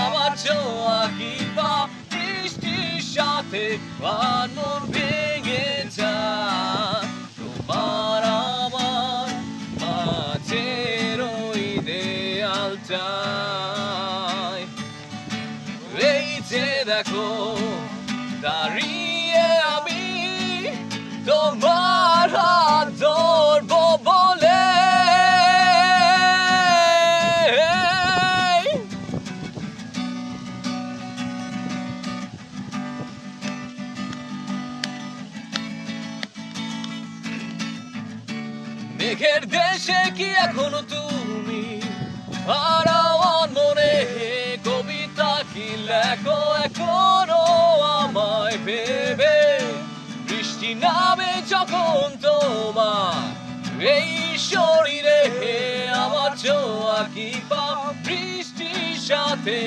আমার ছোঁয়া কি পা বৃষ্টির সাথে আর মন ভেঙে যায় তোমার আমার মাঝের ওই দেয়ালটায়। এই যে দেখো দাঁড়িয়ে আমি তোমার হাত ধরবো বলে, মেঘের দেশে কি এখনো তুমি হারাও মনে, কবিতা কি লেখো এখনো আমায় ভেবে, বৃষ্টি নামে যখন তোমার এই শরীরে আমার ছোঁয়া কি পা বৃষ্টির সাথে